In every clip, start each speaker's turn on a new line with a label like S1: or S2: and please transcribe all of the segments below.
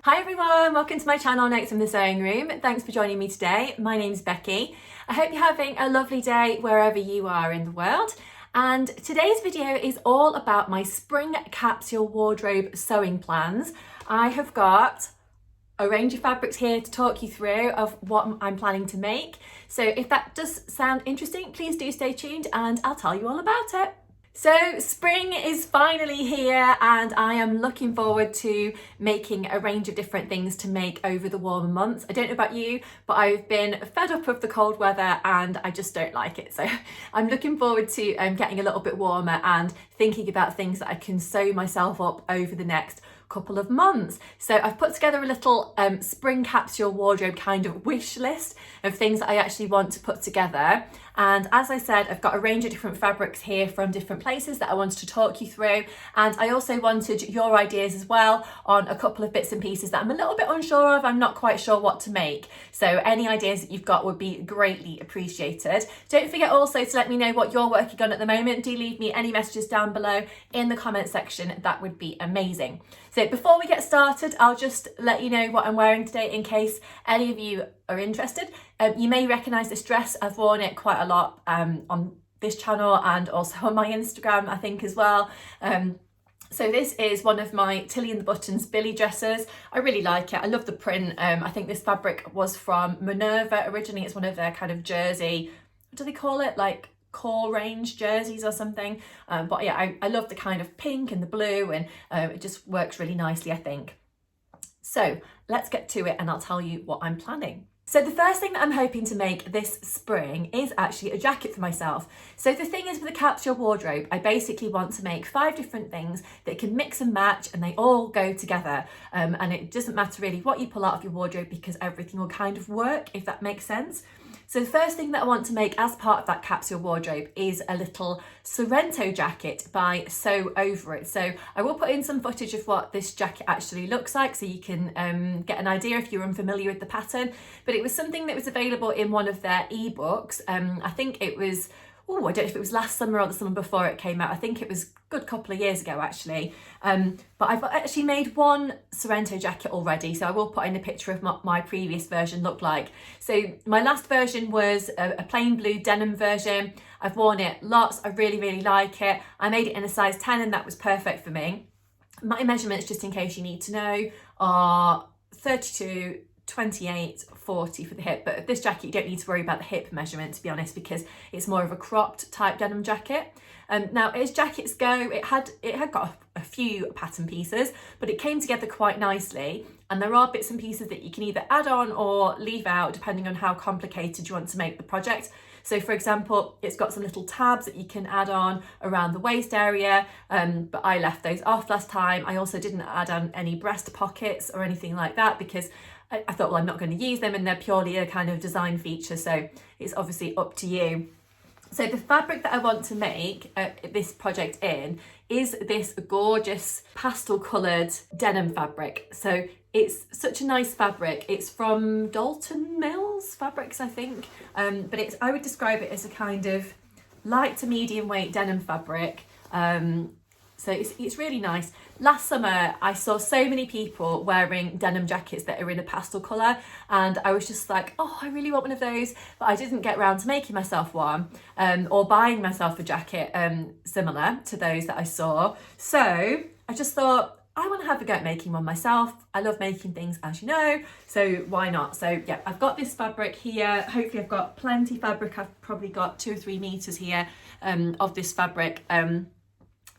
S1: Hi everyone, welcome to my channel Notes from the Sewing Room. Thanks for joining me today. My name's Becky. I hope you're having a lovely day wherever you are in the world. And today's video is all about my spring capsule wardrobe sewing plans. I have got a range of fabrics here to talk you through of what I'm planning to make. So if that does sound interesting, please do stay tuned and I'll tell you all about it. So spring is finally here and I am looking forward to making a range of different things to make over the warmer months. I don't know about you, but I've been fed up of the cold weather and I just don't like it. So I'm looking forward to getting a little bit warmer and thinking about things that I can sew myself up over the next couple of months. So I've put together a little spring capsule wardrobe kind of wish list of things that I actually want to put together. And as I said, I've got a range of different fabrics here from different places that I wanted to talk you through. And I also wanted your ideas as well on a couple of bits and pieces that I'm a little bit unsure of. I'm not quite sure what to make. So any ideas that you've got would be greatly appreciated. Don't forget also to let me know what you're working on at the moment. Do leave me any messages down below in the comment section. That would be amazing. So before we get started, I'll just let you know what I'm wearing today in case any of you are interested. You may recognise this dress. I've worn it quite a lot on this channel and also on my Instagram, I think, as well. So this is one of my Tilly and the Buttons Billy dresses. I really like it. I love the print. I think this fabric was from Minerva originally. It's one of their kind of jersey, what do they call it? Like core range jerseys or something. But yeah, I love the kind of pink and the blue and it just works really nicely, I think. So let's get to it and I'll tell you what I'm planning. So the first thing that I'm hoping to make this spring is actually a jacket for myself. So the thing is with the capsule wardrobe, I basically want to make 5 different things that can mix and match and they all go together. And it doesn't matter really what you pull out of your wardrobe because everything will kind of work, if that makes sense. So the first thing that I want to make as part of that capsule wardrobe is a little Sorrento jacket by Sew Over It. So I will put in some footage of what this jacket actually looks like so you can get an idea if you're unfamiliar with the pattern. But it was something that was available in one of their ebooks. I think it was, I don't know if it was last summer or the summer before it came out. I think it was a good couple of years ago actually. But I've actually made one Sorrento jacket already. So I will put in a picture of what my previous version looked like. So my last version was a plain blue denim version. I've worn it lots. I really, really like it. I made it in a size 10 and that was perfect for me. My measurements, just in case you need to know, are 32, 28, 40 for the hip, but this jacket you don't need to worry about the hip measurement, to be honest, because it's more of a cropped type denim jacket. Now as jackets go, it had got a few pattern pieces, but it came together quite nicely, and there are bits and pieces that you can either add on or leave out depending on how complicated you want to make the project. So for example, it's got some little tabs that you can add on around the waist area, but I left those off last time. I also didn't add on any breast pockets or anything like that because I thought, well, I'm not going to use them and they're purely a kind of design feature. So it's obviously up to you. So the fabric that I want to make this project in is this gorgeous pastel coloured denim fabric. So it's such a nice fabric. It's from Dalton Mills Fabrics, I think. But I would describe it as a kind of light to medium weight denim fabric. So it's really nice. Last summer, I saw so many people wearing denim jackets that are in a pastel colour, and I was just like, oh, I really want one of those, but I didn't get around to making myself one or buying myself a jacket similar to those that I saw. So I just thought, I want to have a go at making one myself. I love making things, as you know, so why not? So yeah, I've got this fabric here. Hopefully I've got plenty of fabric. I've probably got 2 or 3 meters here of this fabric.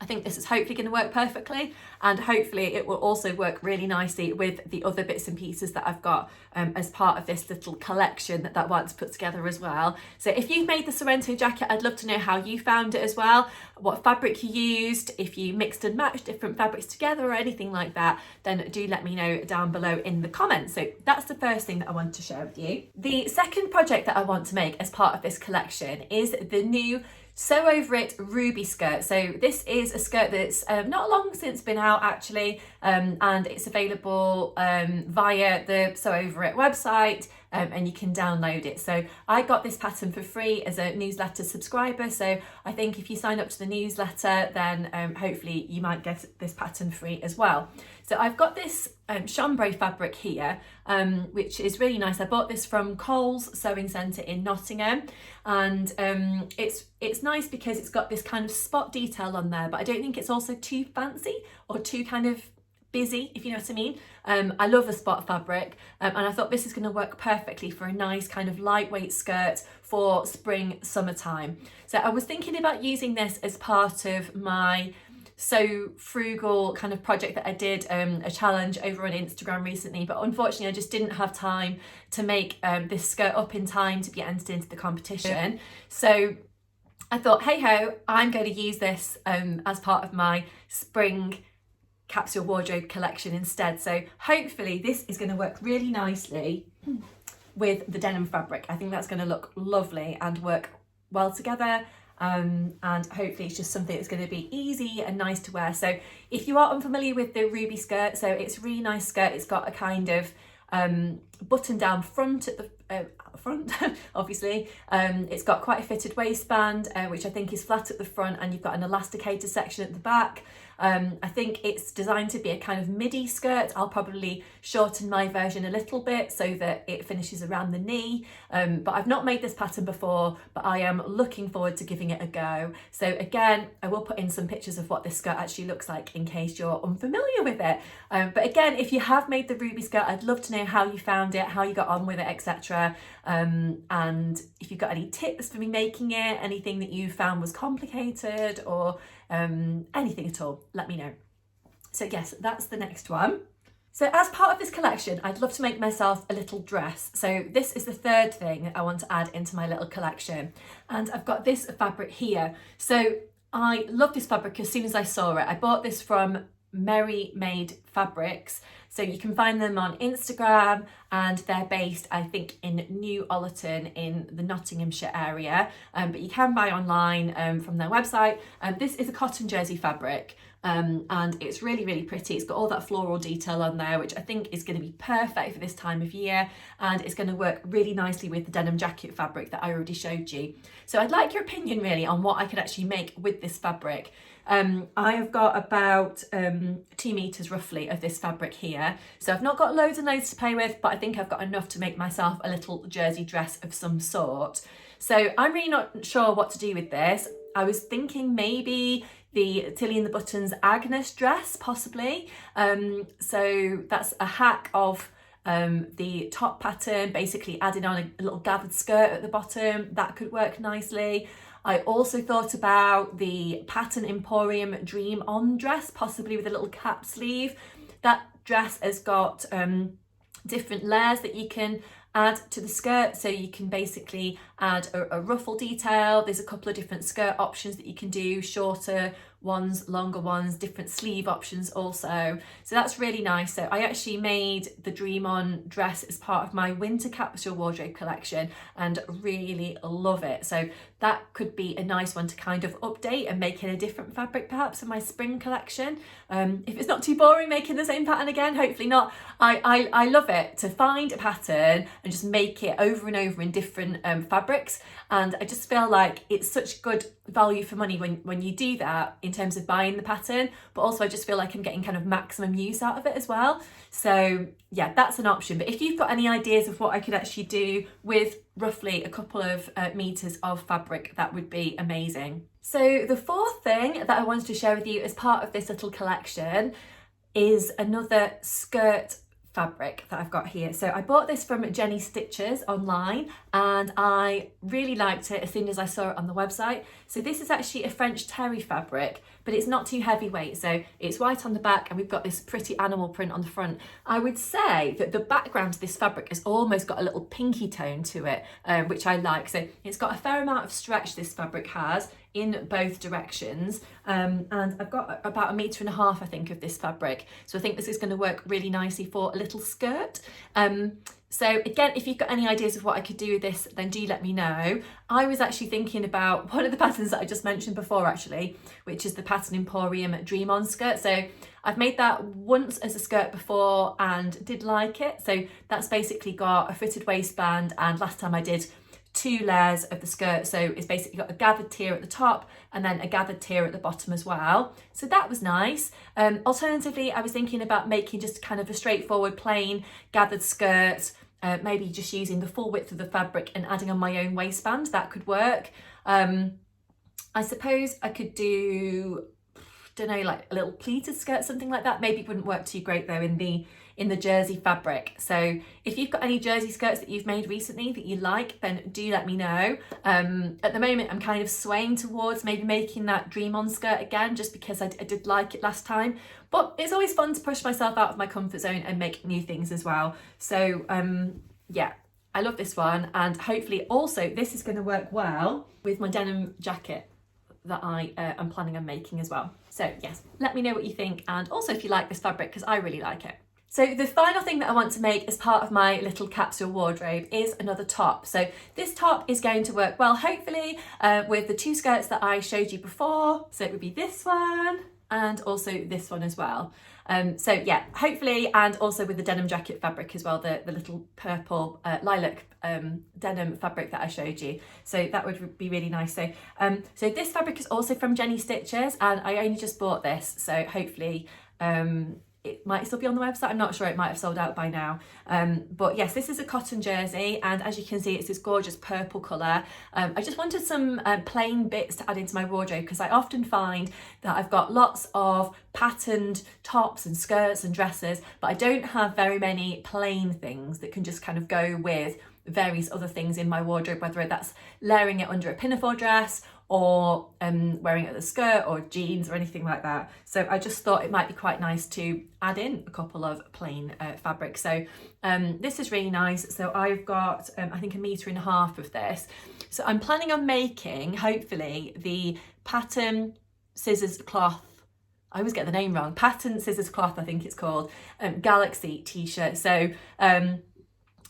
S1: I think this is hopefully going to work perfectly, and hopefully it will also work really nicely with the other bits and pieces that I've got as part of this little collection that I want to put together as well. So if you've made the Sorrento jacket, I'd love to know how you found it as well, what fabric you used, if you mixed and matched different fabrics together or anything like that, then do let me know down below in the comments. So that's the first thing that I want to share with you. The second project that I want to make as part of this collection is the new Sew Over It ruby skirt. So this is a skirt that's not long since been out actually, and it's available via the Sew Over It website. and you can download it. So I got this pattern for free as a newsletter subscriber, so I think if you sign up to the newsletter, then hopefully you might get this pattern free as well. So I've got this chambray fabric here, which is really nice. I bought this from Cole's Sewing Centre in Nottingham, and it's nice because it's got this kind of spot detail on there, but I don't think it's also too fancy or too kind of busy, if you know what I mean. I love a spot fabric, and I thought this is going to work perfectly for a nice kind of lightweight skirt for spring, summertime. So I was thinking about using this as part of my So Frugal kind of project that I did, a challenge over on Instagram recently, but unfortunately I just didn't have time to make this skirt up in time to be entered into the competition. So I thought, hey ho, I'm going to use this as part of my spring capsule wardrobe collection instead. So hopefully this is going to work really nicely with the denim fabric. I think that's going to look lovely and work well together. And hopefully it's just something that's going to be easy and nice to wear. So if you are unfamiliar with the Ruby skirt, so it's a really nice skirt. It's got a kind of button down front at the front obviously. It's got quite a fitted waistband, which I think is flat at the front, and you've got an elasticated section at the back. I think it's designed to be a kind of midi skirt. I'll probably shorten my version a little bit so that it finishes around the knee. But I've not made this pattern before, but I am looking forward to giving it a go. So again, I will put in some pictures of what this skirt actually looks like in case you're unfamiliar with it. But again, if you have made the Ruby skirt, I'd love to know how you found it, how you got on with it, etc. And if you've got any tips for me making it, anything that you found was complicated, or anything at all, let me know. So yes, that's the next one. So as part of this collection, I'd love to make myself a little dress. So this is the third thing I want to add into my little collection. And I've got this fabric here. So I love this fabric as soon as I saw it. I bought this from Merry Made Fabrics. So you can find them on Instagram, and they're based, I think, in New Ollerton in the Nottinghamshire area, but you can buy online from their website. This is a cotton jersey fabric, and it's really, really pretty. It's got all that floral detail on there, which I think is going to be perfect for this time of year, and it's going to work really nicely with the denim jacket fabric that I already showed you. So I'd like your opinion really on what I could actually make with this fabric. I have got about 2 meters roughly of this fabric here. So I've not got loads and loads to play with, but I think I've got enough to make myself a little jersey dress of some sort. So I'm really not sure what to do with this. I was thinking maybe the Tilly and the Buttons Agnes dress, possibly. So that's a hack of the top pattern, basically adding on a little gathered skirt at the bottom. That could work nicely. I also thought about the Pattern Emporium Dream On dress, possibly with a little cap sleeve. That dress has got different layers that you can add to the skirt, so you can basically add a ruffle detail. There's a couple of different skirt options that you can do, shorter ones, longer ones, different sleeve options also. So that's really nice. So I actually made the Dream On dress as part of my winter capsule wardrobe collection and really love it. So that could be a nice one to kind of update and make it a different fabric perhaps in my spring collection. If it's not too boring making the same pattern again, hopefully not. I love it to find a pattern and just make it over and over in different fabrics, and I just feel like it's such good value for money when you do that in terms of buying the pattern, but also I just feel like I'm getting kind of maximum use out of it as well. So yeah, that's an option. But if you've got any ideas of what I could actually do with roughly a couple of meters of fabric, that would be amazing. So the fourth thing that I wanted to share with you as part of this little collection is another skirt fabric that I've got here. So I bought this from Jenny Stitches online, and I really liked it as soon as I saw it on the website. So this is actually a French terry fabric, but it's not too heavyweight. So it's white on the back, and we've got this pretty animal print on the front. I would say that the background to this fabric has almost got a little pinky tone to it, which I like. So it's got a fair amount of stretch, this fabric has. in both directions, and I've got about 1.5 meters, I think, of this fabric, so I think this is going to work really nicely for a little skirt. So again, if you've got any ideas of what I could do with this, then do let me know. I was actually thinking about one of the patterns that I just mentioned before actually, which is the Pattern Emporium Dream On skirt. So I've made that once as a skirt before and did like it. So that's basically got a fitted waistband, and last time I did 2 layers of the skirt, so it's basically got a gathered tier at the top and then a gathered tier at the bottom as well, so that was nice. Alternatively, I was thinking about making just kind of a straightforward plain gathered skirt, maybe just using the full width of the fabric and adding on my own waistband. That could work. I suppose I could do, don't know, like a little pleated skirt, something like that. Maybe it wouldn't work too great though in the jersey fabric. So if you've got any jersey skirts that you've made recently that you like, then do let me know. At the moment, I'm kind of swaying towards maybe making that Dream On skirt again, just because I did like it last time. But it's always fun to push myself out of my comfort zone and make new things as well. So yeah, I love this one. And hopefully also this is going to work well with my denim jacket that I am planning on making as well. So yes, let me know what you think, and also if you like this fabric, because I really like it. So the final thing that I want to make as part of my little capsule wardrobe is another top. So this top is going to work well, hopefully, with the 2 skirts that I showed you before. So it would be this one and also this one as well. So yeah, hopefully, and also with the denim jacket fabric as well, the little purple lilac denim fabric that I showed you. So that would be really nice. So so this fabric is also from Jenny Stitches, and I only just bought this, so hopefully it might still be on the website. I'm not sure, it might have sold out by now. But yes, this is a cotton jersey, and as you can see, it's this gorgeous purple colour. I just wanted some plain bits to add into my wardrobe, because I often find that I've got lots of patterned tops and skirts and dresses, but I don't have very many plain things that can just kind of go with various other things in my wardrobe, whether that's layering it under a pinafore dress or wearing it as a skirt or jeans or anything like that. So I just thought it might be quite nice to add in a couple of plain fabrics. So this is really nice. So I've got I think 1.5 meters of this. So I'm planning on making, hopefully, the Pattern Scissors Cloth, I always get the name wrong, Pattern Scissors Cloth I think it's called, Galaxy t-shirt. So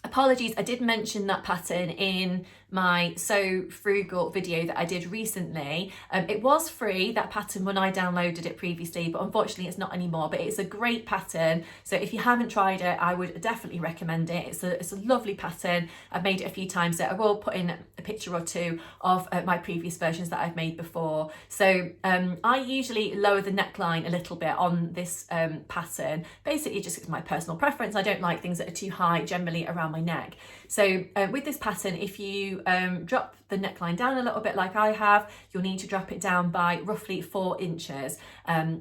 S1: apologies, I did mention that pattern in my So Frugal video that I did recently. It was free, that pattern, when I downloaded it previously, but unfortunately it's not anymore. But it's a great pattern, so if you haven't tried it, I would definitely recommend it. It's a lovely pattern. I've made it a few times, so I will put in a picture or two of my previous versions that I've made before. So I usually lower the neckline a little bit on this pattern, basically just it's my personal preference. I don't like things that are too high generally around my neck. So with this pattern, if you drop the neckline down a little bit like I have, you'll need to drop it down by roughly 4 inches,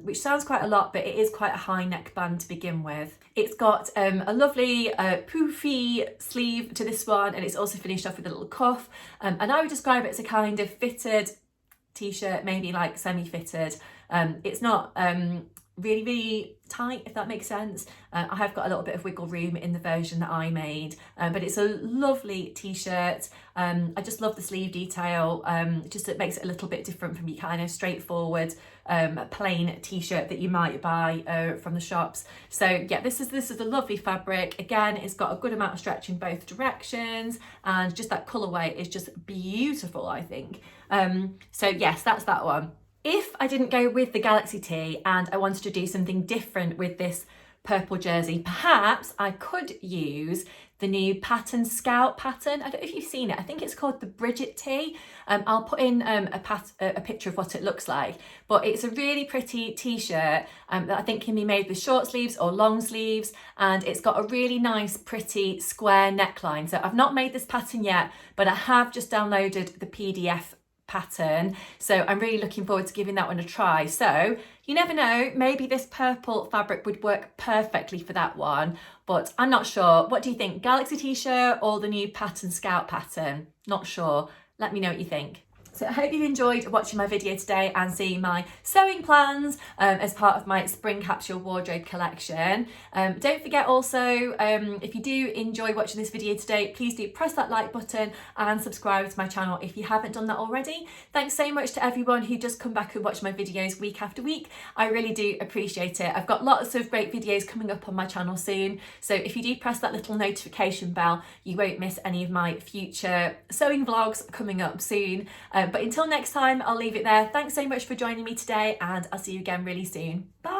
S1: which sounds quite a lot, but it is quite a high neckband to begin with. It's got a lovely poofy sleeve to this one, and it's also finished off with a little cuff, and I would describe it as a kind of fitted t-shirt, maybe like semi-fitted. It's not really tight, if that makes sense. I have got a little bit of wiggle room in the version that I made, but it's a lovely t-shirt. I just love the sleeve detail. Just it makes it a little bit different from your kind of straightforward plain t-shirt that you might buy from the shops. So yeah, this is a lovely fabric. Again, it's got a good amount of stretch in both directions, and just that colourway is just beautiful, I think. So yes, that's that one. If I didn't go with the Galaxy tee and I wanted to do something different with this purple jersey, perhaps I could use the new Pattern Scout pattern. I don't know if you've seen it. I think it's called the Bridget Tee. I'll put in a picture of what it looks like, but it's a really pretty t-shirt that I think can be made with short sleeves or long sleeves, and it's got a really nice pretty square neckline. So I've not made this pattern yet, but I have just downloaded the PDF pattern, so I'm really looking forward to giving that one a try. So you never know, maybe this purple fabric would work perfectly for that one, but I'm not sure. What do you think, Galaxy t-shirt or the new Pattern Scout pattern? Not sure. Let me know what you think. So I hope you've enjoyed watching my video today and seeing my sewing plans as part of my spring capsule wardrobe collection. Don't forget also, if you do enjoy watching this video today, please do press that like button and subscribe to my channel if you haven't done that already. Thanks so much to everyone who does come back and watch my videos week after week. I really do appreciate it. I've got lots of great videos coming up on my channel soon, so if you do press that little notification bell, you won't miss any of my future sewing vlogs coming up soon. But until next time, I'll leave it there. Thanks so much for joining me today, and I'll see you again really soon. Bye!